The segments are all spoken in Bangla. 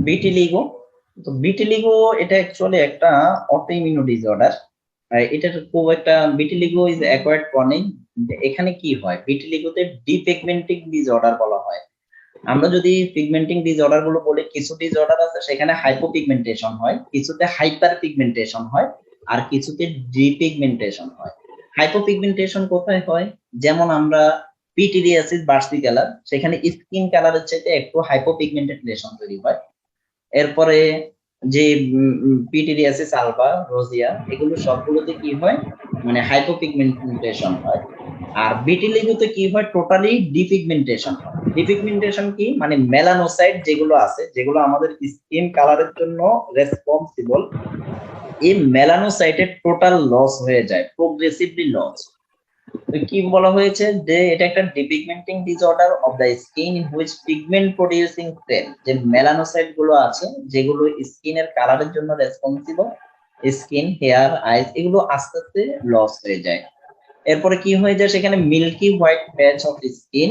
ভিটিলিগো। তো ভিটিলিগো এটা অ্যাকচুয়ালি একটা অটোইমিউন ডিসঅর্ডার। এটার খুব একটা ভিটিলিগো ইজ অ্যাকোয়ার্ড ক্রনিক। এখানে কি হয়, ভিটিলিগোতে ডিপিগমেন্টিং ডিসঅর্ডার বলা হয়। আমরা যদি পিগমেন্টিং ডিসঅর্ডার গুলো বলি, কিছু ডিসঅর্ডার আছে সেখানে হাইপোপিগমেন্টেশন হয়, কিছুতে হাইপার পিগমেন্টেশন হয়, আর কিছুতে ডিপিগমেন্টেশন হয়। হাইপোপিগমেন্টেশন কোথায় হয়, যেমন আমরা পিটিরিয়াসিস ভার্সিকালার, সেখানে স্কিন কালারের চাইতে একটু হাইপোপিগমেন্টেড লেশন তৈরি হয়। এরপরে যে পিটিরিয়াসিস আলবা, রোজিয়া, এগুলো সবগুলোতে কি হয়, মানে হাইপোপিগমেন্টেশন হয়। আর ভিটিলিগোতে কি হয়, টোটালি ডিপিগমেন্টেশন হয়। ডিপিগমেন্টেশন কি মানে, মেলানোসাইট যেগুলো আছে, যেগুলো আমাদের স্কিন কালারের জন্য রেসপন্সিবল, এই মেলানোসাইটের টোটাল লস হয়ে যায়, প্রোগ্রেসিভলি লস। তো কি বলা হয়েছে, যে এটা একটা depigmenting disorder of the skin in which pigment producing cell, যে মেলানোসাইট গুলো আছে যেগুলো স্কিনের কালারের জন্য রেসপন্সিবল, স্কিন, হেয়ার, আইস, এগুলো আস্তে আস্তে লস হয়ে যায়। এরপরে কি হয়ে যায়, সেখানে milky white patch of skin,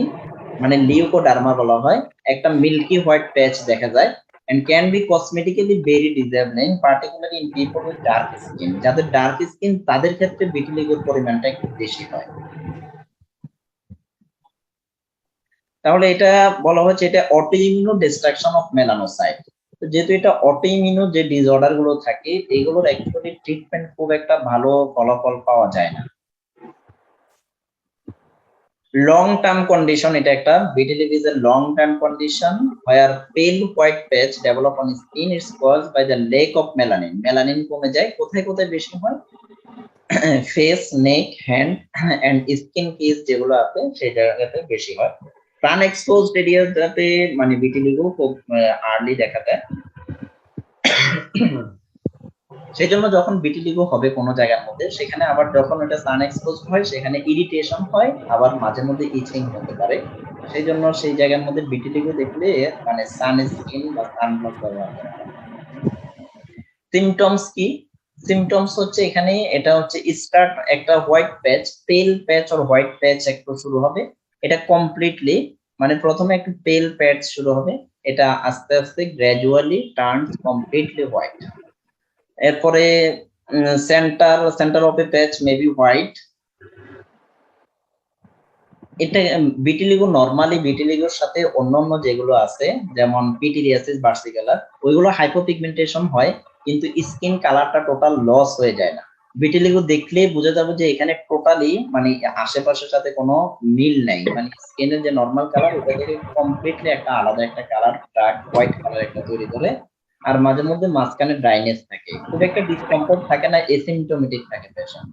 মানে লিউকোডার্মা বলা হয়, একটা মিল্কি হোয়াইট প্যাচ দেখা যায়, and can be cosmetically very disabling, particularly in people with dark skin. যাদের ডার্ক স্কিন তাদের ক্ষেত্রে ভিটিলিগোর পরিমাণটা একটু বেশি হয়। তাহলে এটা বলা হচ্ছে এটা অটোইমিউনো ডিস্ট্রাকশন অফ মেলানোসাইট। তো যেহেতু এটা অটোইমিউনো যে ডিসঅর্ডার গুলো থাকে, এগুলোর অ্যাকচুয়ালি ট্রিটমেন্ট খুব একটা ভালো ফলাফল পাওয়া যায় না। লং টার্ম কন্ডিশন, এটা একটা vitiligo is a long term condition where pale white patch develop on skin. It's caused by the lack of melanin. melanin কমে যায়, কোথায় কোথায় বেশি হয়, face, neck, hand and skin case যেগুলো আছে সেই জায়গাতে বেশি হয়। সান এক্সপোজড এরিয়াতে মানে ভিটিলিগো খুব আর্লি দেখা দেয়। সেই জন্য যখন ভিটিলিগো হবে কোনো জায়গার মধ্যে, সেখানে আবার যখন এটা সান এক্সপোজ হয় সেখানে ইরিটেশন হয়, আবার মাঝে মধ্যে ইচিং হতে পারে। সেই জন্য সেই জায়গার মধ্যে ভিটিলিগো দেখলে মানে সান স্ক্রিন বা সানব্লক ব্যবহার করা হয়। সিমটমস কি, সিমটমস হচ্ছে এখানে এটা হচ্ছে স্টার্ট একটা হোয়াইট প্যাচ, পেল প্যাচ অর হোয়াইট প্যাচ একটু শুরু হবে। এটা কমপ্লিটলি মানে প্রথমে একটু পেল প্যাচ শুরু হবে, এটা আস্তে আস্তে গ্র্যাজুয়ালি টার্নস কমপ্লিটলি হোয়াইট। এরপরে centre of A patch may be white. এটা ভিটিলিগো নরমালি ভিটিলিগোর সাথে অন্যান্য যেগুলো আছে যেমন পিটিরিয়াসিস ভার্সিকালার, ওইগুলো হাইপোপিগমেন্টেশন হয়, কিন্তু স্কিন কালারটা টোটাল লস হয়ে যায় না। ভিটিলিগো দেখলে বোঝা যাবে যে এখানে টোটালি মানে আশেপাশের সাথে কোনো মিল নাই, মানে স্কিনের যে নরমাল কালার ওটা থেকে কমপ্লিটলি একটা আলাদা একটা কালার, ডার্ক হোয়াইট কালার একটা তৈরি করে। আর মাঝে মধ্যে মাঝখানে ড্রাইনেস থাকে, খুব একটা ডিসকমফোর্ট থাকে না, এসিমটোমেটিক থাকে পেশেন্ট।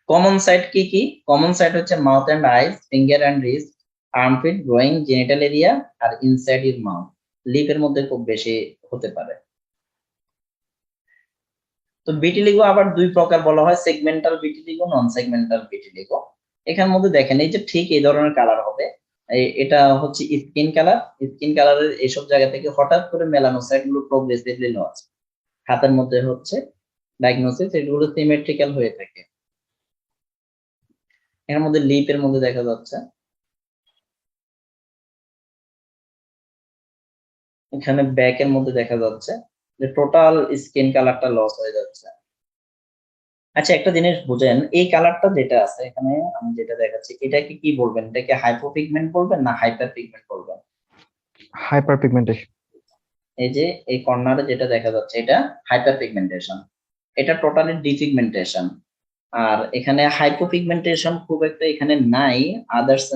কমন সাইট কি কি, কমন সাইট হচ্ছে mouth and eyes, finger and wrist, armpit, groin, genital area, আর ইনসাইড ইউর মাউথ, লিপের মধ্যে খুব বেশি হতে পারে। তো ভিটিলিগো আবার দুই প্রকার বলা হয়, সেগমেন্টাল ভিটিলিগো, নন সেগমেন্টাল ভিটিলিগো। এখানের মধ্যে দেখেন এই যে ঠিক এই ধরনের কালার হবে, এটা হচ্ছে স্কিন কালার, স্কিন কালারের এইসব জায়গা থেকে হঠাৎ করে মেলানোসাইট গুলো প্রোগ্রেসিভলি লস, হাতের মধ্যে হচ্ছে ডায়াগনোসিস, এগুলো সিমেট্রিক্যাল হয়ে থাকে। এর মধ্যে লিপের মধ্যে দেখা যাচ্ছে, এখানে ব্যাকের মধ্যে দেখা যাচ্ছে যে টোটাল স্কিন কালারটা লস হয়ে যাচ্ছে। আচ্ছা একটা জিনিস বুঝেন, এই কালারটা যেটা আছে এখানে আমি যেটা দেখাচ্ছি, এটাকে কি বলবেন, এটাকে হাইপোপিগমেন্ট বলবেন না হাইপার পিগমেন্ট বলবেন? Hyper pigmentation. এই যে এই কর্নারে যেটা দেখা যাচ্ছে এটা হাইপার পিগমেন্টেশন, এটা টোটালি ডিপিগমেন্টেশন। আর এখানে হাইপোপিগমেন্টেশন খুব একটা এখানে নাই, আদার্স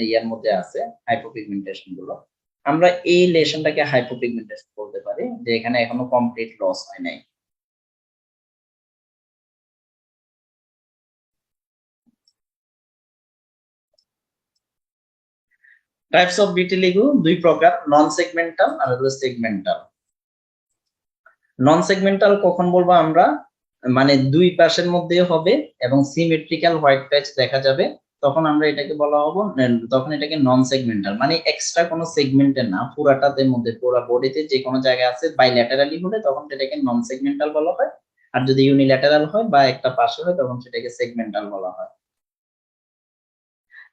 ইয়ার মধ্যে আছে হাইপোপিগমেন্টেশন গুলো। আমরা এই লেশনটাকে হাইপোপিগমেন্টেশন বলতে পারি, যে এখানে এখনো কমপ্লিট লস হয় নাই। টাইপস অফ ভিটিলিগো দুই প্রকার, নন সেগমেন্টাল আর হলো সেগমেন্টাল। নন সেগমেন্টাল কখন বলবো আমরা, মানে দুই পাশের মধ্যে হবে এবং সিমেট্রিক্যাল হোয়াইট প্যাচ দেখা যাবে, তখন আমরা এটাকে বলা হবো, তখন এটাকে নন সেগমেন্টাল, মানে এক্সট্রা কোনো সেগমেন্টের না, পুরাটাতে মধ্যে পুরা বডিতে যে কোনো জায়গায় আছে বাইল্যাটারালি হলে তখন সেটাকে নন সেগমেন্টাল বলা হয়। আর যদি ইউনিল্যাটারাল হয় বা একটা পাশে হয় তখন সেটাকে সেগমেন্টাল বলা হয়।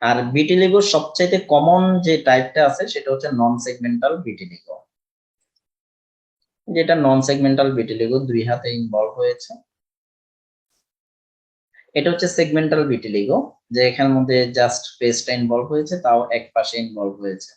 আর ভিটিলিগোর সবচাইতে কমন যে টাইপটা আছে সেটা হচ্ছে নন সেগমেন্টাল ভিটিলিগো, যেটা নন সেগমেন্টাল ভিটিলিগো 2 হাতে ইনভলভ হয়েছে। এটা হচ্ছে সেগমেন্টাল ভিটিলিগো, যে এখানের মধ্যে জাস্ট ফেসটা ইনভলভ হয়েছে, তাও এক পাশে ইনভলভ হয়েছে।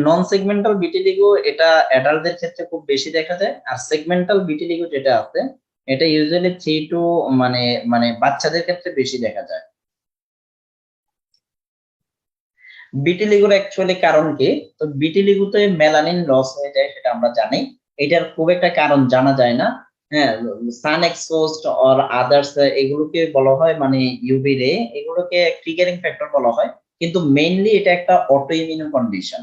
নন সেগমেন্টাল ভিটিলিগো এটা অ্যাডাল্টদের ক্ষেত্রে খুব বেশি দেখা যায়, আর সেগমেন্টাল ভিটিলিগো যেটা আছে এটা ইউজুয়ালি 3 টু মানে মানে বাচ্চাদের ক্ষেত্রে বেশি দেখা যায়। ভিটিলিগোর অ্যাকচুয়ালি কারণ কি? তো ভিটিলিগোতে মেলানিন লস হয়ে যায় সেটা আমরা জানি, এটার খুব একটা কারণ জানা যায় না। হ্যাঁ, সান এক্সপোজড অর আদার্স এগুলোকে বলা হয় মানে ইউভি রে, এগুলোকে ট্রিগারিং ফ্যাক্টর বলা হয়, কিন্তু মেইনলি এটা একটা অটো ইমিউন কন্ডিশন।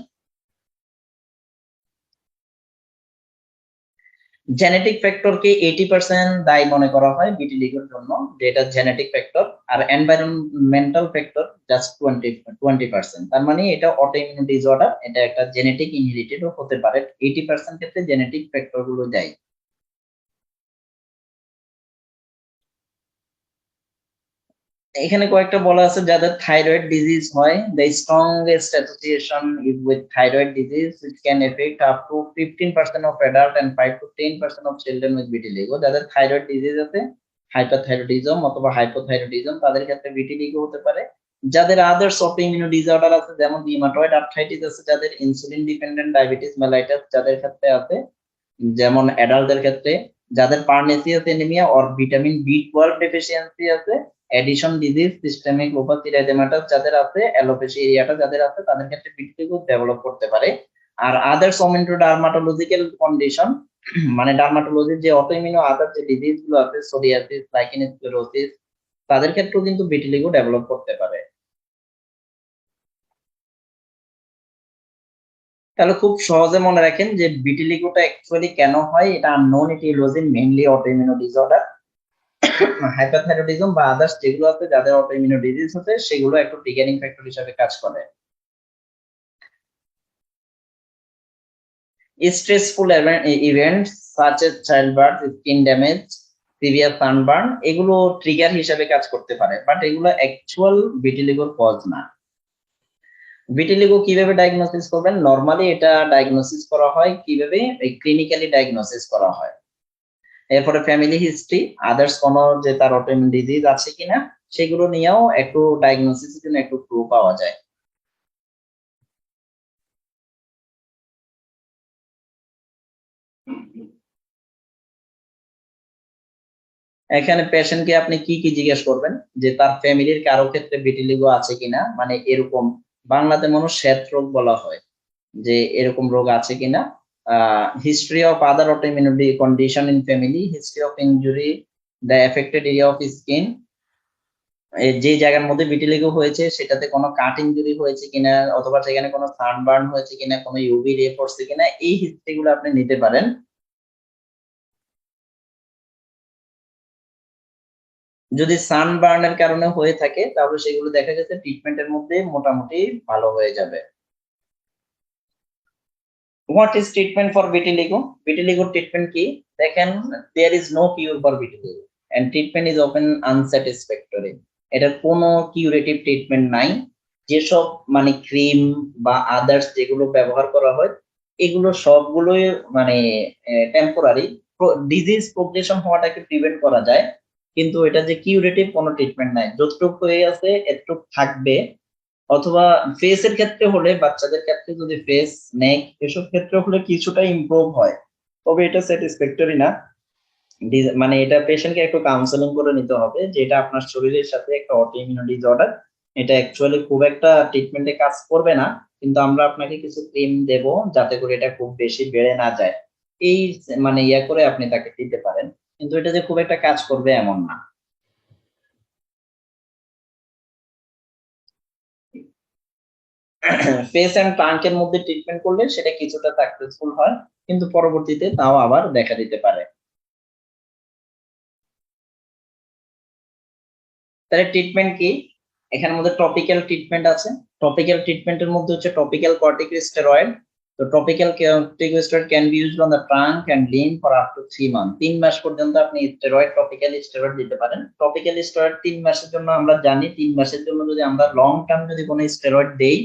জেনেটিক ফ্যাক্টরকে 80% দায়ী মনে করা হয় ভিটিলিগোর জন্য, যেটা জেনেটিক ফ্যাক্টর, আর এনভায়রনমেন্টাল ফ্যাক্টর জাস্ট 20%। তার মানে এটা অটোইমিউন ডিসঅর্ডার, এটা একটা জেনেটিক ইনহেরিটেডও হতে পারে, 80% ক্ষেত্রে জেনেটিক ফ্যাক্টর গুলো দায়ী। এখানে কয়েকটা বলা আছে যাদের থাইরয়েড ডিজিজ হয়, the strongest association is with thyroid disease which can affect up to 15% of adult and 5 to 10% of children with vitiligo। যাদের থাইরয়েড ডিজিজ আছে, হাইপারথাইরয়েডিজম অথবা হাইপোথাইরয়েডিজম, তাদের ক্ষেত্রে ভিটিলিগো হতে পারে। যাদের আদার্স অটোইমিউন ডিসঅর্ডার আছে, যেমন রিউমাটয়েড আর্থ্রাইটিস আছে, যাদের ইনসুলিন ডিপেন্ডেন্ট ডায়াবেটিস মেলাইটাস যাদের ক্ষেত্রে আছে, যেমন অ্যাডাল্টদের ক্ষেত্রে, যাদের পার্নেসিয়াস এনিমিয়া অর ভিটামিন বি12 ডেফিসিয়েন্সি আছে, এডিশন ডিজিজ, সিস্টেমিক লোপাস ইরিথেমাটাস যাদের আছে, অ্যালোপেশিয়া এরিয়াটা যাদের আছে, তাদের ক্ষেত্রে ভিটিলিগো ডেভেলপ করতে পারে। আর আদার্স অমেন্টো ডার্মাটোলজিক্যাল কন্ডিশন, মানে ডার্মাটোলজির যে অটোইমিউন আদার যে ডিজিজ গুলো আছে, সোরিয়াসিস, লাইকেন স্ক্লেরোসিস, তাদের ক্ষেত্রেও কিন্তু ভিটিলিগো ডেভেলপ করতে পারে। তাহলে খুব সহজে মনে রাখেন যে ভিটিলিগোটা অ্যাকচুয়ালি কেন হয়, এটা unknown etiology, mainly autoimmune disorder. Hyperthyroidism বা আদার্স যেগুলো আছে যাদের অটোইমিউন ডিজিজ আছে, সেগুলো একটু ট্রিগারিং ফ্যাক্টর হিসেবে কাজ করে। Stressful events such as childbirth, skin damage, severe sunburn, এগুলো ট্রিগার হিসেবে কাজ করতে পারে, বাট এগুলো অ্যাকচুয়াল ভিটিলিগোর কজ না। ভিটিলিগো কিভাবে ডায়াগনোসিস করবেন? নরমালি এটা ডায়াগনোসিস করা হয় কিভাবে, ক্লিনিক্যালি ডায়াগনোসিস করা হয়। এরপরে ফ্যামিলি হিস্ট্রি, আদার্স কোনো যে তার অটোইমিউন ডিজিজ আছে কিনা, সেগুলো নিয়েও একটু ডায়াগনোসিসের জন্য একটু ক্লু পাওয়া যায়। এখানে পেশেন্টকে আপনি কি কি জিজ্ঞেস করবেন, যে তার ফ্যামিলির কারো ক্ষেত্রে ভিটিলিগো আছে কিনা, মানে এরকম বাংলাতে মানুষ শ্বেত রোগ বলা হয়, যে এরকম রোগ আছে কিনা। History of other autoimmune condition in family, history of injury, the affected area of skin, যে জায়গার মধ্যে ভিটিলিগো হয়েছে সেটাতে কোনো কাট ইনজুরি হয়েছে কিনা, অথবা সেখানে কোনো সানবার্ন হয়েছে কিনা, কোনো ইউভি রে পড়ছে কিনা, এই হিস্ট্রি গুলো আপনি নিতে পারেন। যদি সানবার্নের কারণে হয়ে থাকে তাহলে সেগুলো দেখা গেছে ট্রিটমেন্টের মধ্যে মোটামুটি ভালো হয়ে যাবে। What is treatment for vitiligo? Vitiligo treatment কি? দেখেন, there is no cure for vitiligo and treatment is often unsatisfactory. এটার কোনো কিউরেটিভ ট্রিটমেন্ট নাই। যেসব মানে ক্রিম বা আদার্স যেগুলো ব্যবহার করা হয়, এগুলো সবগুলোই মানে টেম্পোরারি, ডিজিজ প্রোগ্রেশন হওয়াটাকে প্রিভেন্ট করা যায়, কিন্তু এটা যে কিউরেটিভ কোনো ট্রিটমেন্ট নাই, যতটুকু হয়ে আছে এতটুকু থাকবে। অথবা ফেসের ক্ষেত্রে হলে, বাচ্চাদের ক্ষেত্রে যদি ফেস, নেক, এসব ক্ষেত্রে হলে কিছুটা ইমপ্রুভ হয়, তবে এটা স্যাটিসফ্যাক্টরি না। মানে এটা পেশেন্টকে একটু কাউন্সেলিং করে নিতে হবে, যে এটা আপনার শরীরের সাথে একটা অটোইমিউন ডিসঅর্ডার, এটা অ্যাকচুয়ালি খুব একটা ট্রিটমেন্টে কাজ করবে না, কিন্তু আমরা আপনাকে কিছু ক্রিম দেব যাতে করে এটা খুব বেশি বেড়ে না যায়, এই মানে ইয়া করে আপনি তাকে দিতে পারেন, কিন্তু এটা যে খুব একটা কাজ করবে এমন না। ফেস এন্ড ট্রাঙ্কের মধ্যে ট্রিটমেন্ট করলে সেটা কিছুটা সাকসেসফুল হয়, কিন্তু পরবর্তীতে তাও আবার দেখা দিতে পারে। তাহলে ট্রিটমেন্ট কি? এখানের মধ্যে টপিক্যাল ট্রিটমেন্ট আছে। টপিক্যাল ট্রিটমেন্টের মধ্যে হচ্ছে টপিক্যাল কর্টিকোস্টেরয়েড, তো topical corticosteroid can be used on the trunk and limb for up to 3 month. 3 মাস পর্যন্ত আপনি স্টেরয়েড টপিক্যাল স্টেরয়েড দিতে পারেন। টপিক্যাল স্টেরয়েড 3 মাসের জন্য আমরা জানি, 3 মাসের জন্য যদি আমরা লং টার্ম যদি কোনো স্টেরয়েড দেই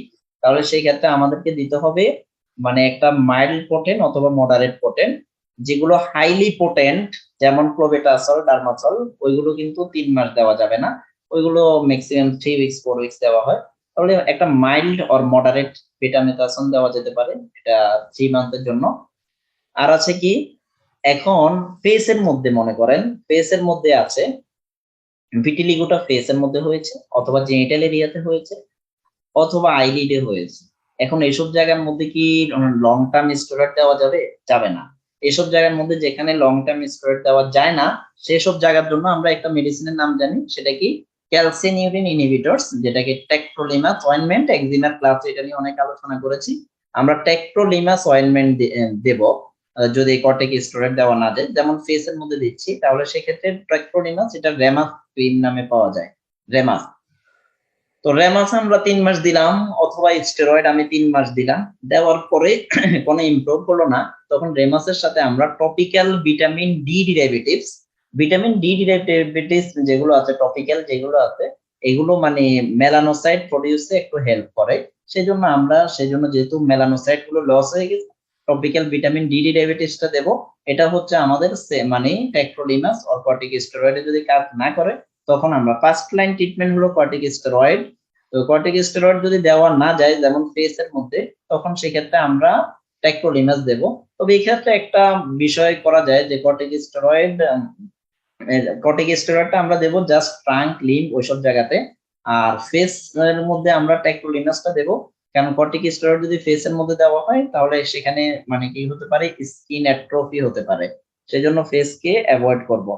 তাহলে সেই ক্ষেত্রে আমাদেরকে দিতে হবে মানে একটা মাইল্ড পোটেন্ট অথবা মডারেট পোটেন্ট। যেগুলো হাইলি পোটেন্ট যেমন ক্লোবেটাসল, ডার্মাসল, ওইগুলো কিন্তু 3 মাস দেওয়া যাবে না, ওইগুলো ম্যাক্সিমাম 3 উইকস 4 উইকস দেওয়া হয়। তাহলে একটা মাইল্ড অর মডারেট বেটামেথাসন দেওয়া যেতে পারে, এটা 3 মান্থের জন্য। আর আছে কি, এখন ফেসের মধ্যে মনে করেন ফেসের মধ্যে আছে ভিটিলিগোটা, ফেসের মধ্যে হয়েছে অথবা জেনিটাল এরিয়াতে হয়েছে অথবা আইলিডে হয়েছে। এখন এইসব জায়গার মধ্যে কি লং টার্ম স্টেরয়েড দেওয়া যাবে? যাবে না। এসব জায়গার মধ্যে যেখানে লং টার্ম স্টেরয়েড দেওয়া যায় না সেসব জায়গার জন্য আমরা একটা মেডিসিনের নাম জানি, সেটা কি ক্যালসিনিউরিন ইনহিবিটরস, যেটাকে টেক্টোলিমাস অয়েনমেন্ট। এক্সিমার ক্লাস এটা নিয়ে অনেক আলোচনা করেছি। আমরা টেক্টোলিমাস অয়েনমেন্ট দেব যদি কর্টিক স্টেরয়েড দেওয়া না যায়, যেমন ফেসের মধ্যে দিচ্ছি, তাহলে সেক্ষেত্রে টেক্টোলিমাস এটা রেমাস ক্রিম নামে পাওয়া যায়, রেমাস। তো রেমাস আমরা 3 মাস দিলাম অথবা স্টেরয়েড আমি 3 মাস দিলাম, দেওয়ার পরে কোনো ইমপ্রুভ হলো না, তখন রেমাসের সাথে আমরা topical vitamin D derivatives, vitamin D derivatives যেগুলো আছে টপিক্যাল যেগুলো আছে এগুলো মানে মেলানোসাইট প্রোডিউসে একটু হেল্প করে। সেজন্য যেহেতু মেলানোসাইট গুলো লস হয়ে গেছে, টপিক্যাল ভিটামিন ডি ডেরিভেটিভসটা দেব। এটা হচ্ছে আমাদের মানে টেক্টোলিমাস অর কর্টিকোস্টেরয়েডে যদি কাজ না করে তখন আমরা ফার্স্ট লাইন ট্রিটমেন্ট হলো কর্টিকোস্টেরয়েড। তো কর্টিকোস্টেরয়েড যদি দেওয়া না যায় যেমন ফেসের মধ্যে, তখন সেক্ষেত্রে আমরা টেক্টোলিমাস দেব। তবে এই ক্ষেত্রে একটা বিষয় করা যায় যে কর্টিকোস্টেরয়েডটা আমরা দেব জাস্ট ট্রাঙ্ক, লিম্ব ওইসব জায়গাতে, আর ফেস এর মধ্যে আমরা টেক্টোলিমাসটা দেব। কারণ কর্টিকোস্টেরয়েড যদি ফেসের মধ্যে দেওয়া হয় তাহলে সেখানে মানে কি হতে পারে, স্কিন অ্যাট্রফি হতে পারে, সেজন্য ফেসকে অ্যাভয়েড করব।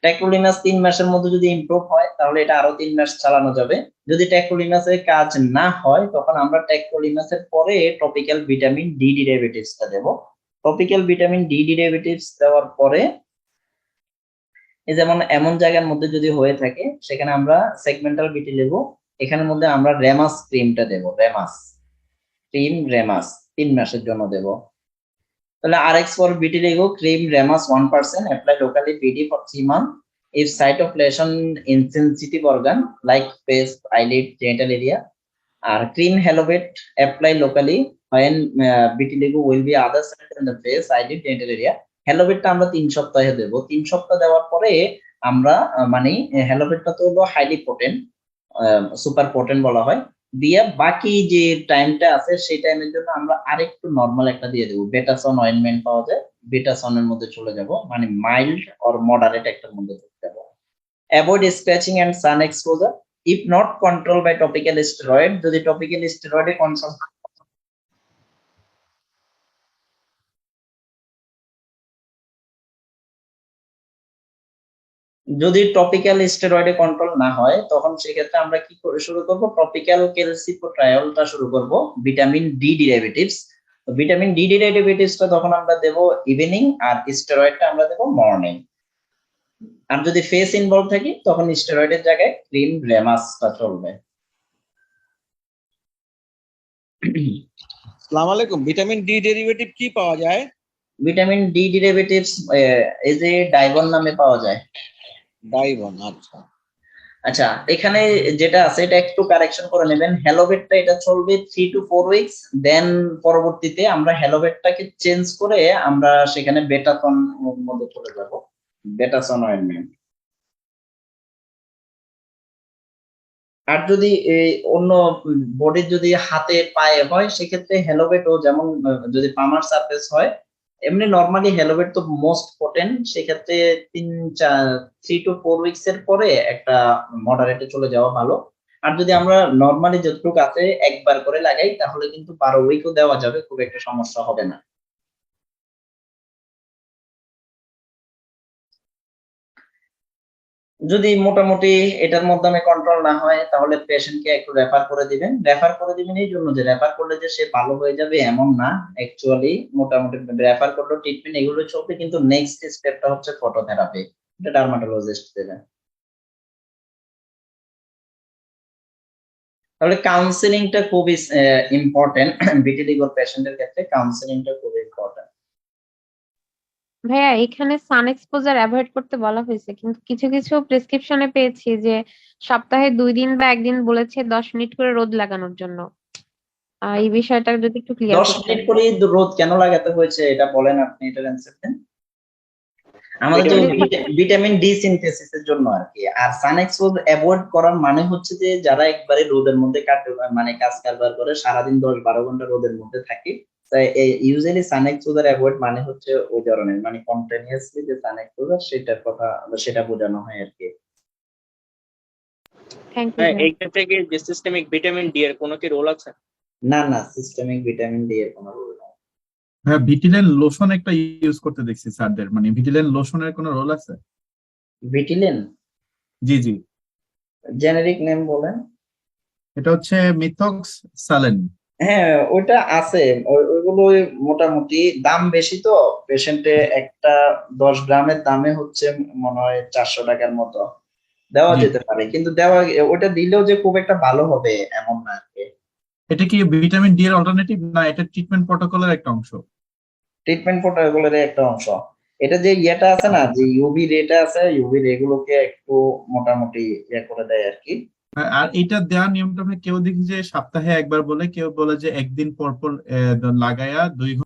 টেক্টোলিমাস 3 মাসের মধ্যে যদি ইমপ্রুভ হয় তাহলে এটা আরো 3 মাস চালানো যাবে। যদি টেক্টোলিমাসের কাজ না হয় তখন আমরা টেক্টোলিমাসের পরে টপিক্যাল ভিটামিন ডি ডেরিভেটিভসটা দেব। টপিক্যাল ভিটামিন ডি ডেরিভেটিভস দেওয়ার পরে এই যেমন এমন জায়গার মধ্যে যদি হয়ে থাকে সেখানে আমরা সেগমেন্টাল ভিটিলিগো, এখানের মধ্যে আমরা রেমাস ক্রিমটা দেব, রেমাস ক্রিম, রেমাস 3 মাসের জন্য দেব। তাহলে RX for vitiligo cream Remas 1% apply locally PD for 3 months. If site of lesion in sensitive organ like face, eyelid, genital area, or cream halobate apply locally when vitiligo will be other side in the face, eyelid, genital area. halobate টা আমরা 3 সপ্তাহে দেব। 3 সপ্তাহ দেওয়ার পরে আমরা মানে halobate টা তো হলো হাইলি পোটেন্ট, সুপার পোটেন্ট বলা হয়, দিয়ে বাকি যে টাইমটা আছে সেই টাইমের জন্য আমরা আরেকটু নরমাল একটা দিয়ে দেবো, বেটাসন অয়েনমেন্ট পাওয়া যায়, বেটাসনের মধ্যে চলে যাব, মানে মাইল্ড অর মডারেট একটার মধ্যে চলে যাব। Avoid scratching and sun exposure if not control by topical steroid. যদি টপিক্যাল স্টেরয়েডে কন্ট্রোল যদি টপিক্যাল স্টেরয়েডে কন্ট্রোল না হয় তখন সেক্ষেত্রে আমরা কি করে শুরু করব, টপিক্যাল ক্যালসিপোট্রায়লটা শুরু করব, ভিটামিন ডি ডেরিভেটিভস। তো ভিটামিন ডি ডেরিভেটিভসটা তখন আমরা দেব ইভিনিং, আর স্টেরয়েডটা আমরা দেব মর্নিং। আর যদি ফেস ইনভলভ থাকি তখন স্টেরয়েডের জায়গায় ক্রিম রেমাসটা চলবে। আসসালামু আলাইকুম, ভিটামিন ডি ডেরিভেটিভ কি পাওয়া যায়? ভিটামিন ডি ডেরিভেটিভস এই যে ডাইবন নামে পাওয়া যায়। ডাইবন, আচ্ছা। আচ্ছা, এখানে যেটা আছে এটা একটু কারেকশন করে নেবেন। হ্যালোভেটটা এটা চলবে 3 to 4 উইকস, দেন পরবর্তীতে আমরা হ্যালোভেটটাকে চেঞ্জ করে আমরা সেখানে বেটাসন মধ্যে চলে যাব, বেটাসন অয়েনমেন্ট। আর যদি অন্য বডির যদি হাতে পায়ে হয় সেক্ষেত্রে হ্যালোভেটও যেমন যদি পামার সারফেস হয়, এমনি নরমালি হ্যালোভেট তো মোস্ট পোটেন্ট, সেক্ষেত্রে 3 to 4 উইকস এর পরে একটা মডারেটে চলে যাওয়া ভালো। আর যদি আমরা নরমালি যতটুকু আছে একবার করে লাগাই তাহলে কিন্তু 12 উইকও দেওয়া যাবে, খুব একটা সমস্যা হবে না। যদি মোটামুটি এটার মাধ্যমে কন্ট্রোল না হয় তাহলে পেশেন্টকে একটু রেফার করে দিবেন। রেফার করে দিবেন এই জন্য যে রেফার করলে যে সে ভালো হয়ে যাবে এমন না, অ্যাকচুয়ালি মোটামুটি রেফার করলে ট্রিটমেন্ট এগুলো চলবে, কিন্তু নেক্সট স্টেপটা হচ্ছে ফটোথেরাপি, এটা ডার্মাটোলজিস্ট দেবেন। তাহলে কাউন্সেলিংটা খুবই ইম্পর্টেন্ট ভিটিলিগোর পেশেন্টের ক্ষেত্রে কাউন্সেলিংটা খুব ইম্পর্টেন্ট। ভাইয়া এখানে সান এক্সপোজার অ্যাভয়েড করতে বলা হয়েছে, কিন্তু কিছু কিছু প্রেসক্রিপশনে পেয়েছি যে সপ্তাহে 2 দিন বা 1 দিন বলেছে 10 মিনিট করে রোদ লাগানোর জন্য। এই বিষয়টা যদি একটু ক্লিয়ার 10 করতেন। মিনিট করে রোদ কেন লাগাতে হয়েছে এটা বলেন আপনি, এটার অ্যান্সার দেন। আমাদের যে ভিটামিন ডি সিনথেসিসের জন্য আর কি। আর সান এক্সপোজার অ্যাভয়েড করার মানে হচ্ছে যে যারা একবারে রোদের মধ্যে মানে কাজ কারবার করে সারাদিন 10-12 ঘন্টা রোদের মধ্যে থাকে, তাই ইউজুয়ালি সান এক্সপোজার অ্যাভয়েড মানে হচ্ছে ওই ধরনের মানে কন্টিনিউয়াসলি যে সান এক্সপোজার সেটার কথা সেটা বোঝানো হয় আর কি। Thank you. হ্যাঁ, এই ক্ষেত্রে কি যে সিস্টেমিক ভিটামিন ডি এর কোনো কি রোল আছে? না না, সিস্টেমিক ভিটামিন ডি এর কোনো রোল নেই। হ্যাঁ, ভিটিলেন লোশন একটা ইউজ করতে দেখছি স্যারদের, মানে ভিটিলেন লোশনের কোনো রোল আছে? ভিটিলেন জি জি, জেনেরিক নেম বলেন। এটা হচ্ছে মিথক্স স্যালেন। হ্যাঁ ওইটা আছে, ওইগুলো মোটামুটি দাম বেশি তো, পেশেন্টে একটা 10 গ্রামের দামে হচ্ছে মনে হয় 400 টাকার মতো, দেওয়া জি। যেতে পারে, কিন্তু ওটা দিলেও যে খুব একটা ভালো হবে এমন না আর কি। এটা কি ভিটামিন ডি এর অল্টারনেটিভ না এটা ট্রিটমেন্ট প্রটোকলের একটা অংশ? ট্রিটমেন্ট প্রোটোকলের একটা অংশ। এটা যে ইয়েটা আছে না, যে ইউভি রেটা আছে, ইউভি রে গুলোকে একটু মোটামুটি ইয়ে করে দেয় আর কি। আর এটা দেওয়ার নিয়মটা কেউ দেখি যে সপ্তাহে একবার বলে, কেউ বলে যে একদিন পর পর লাগায়া 2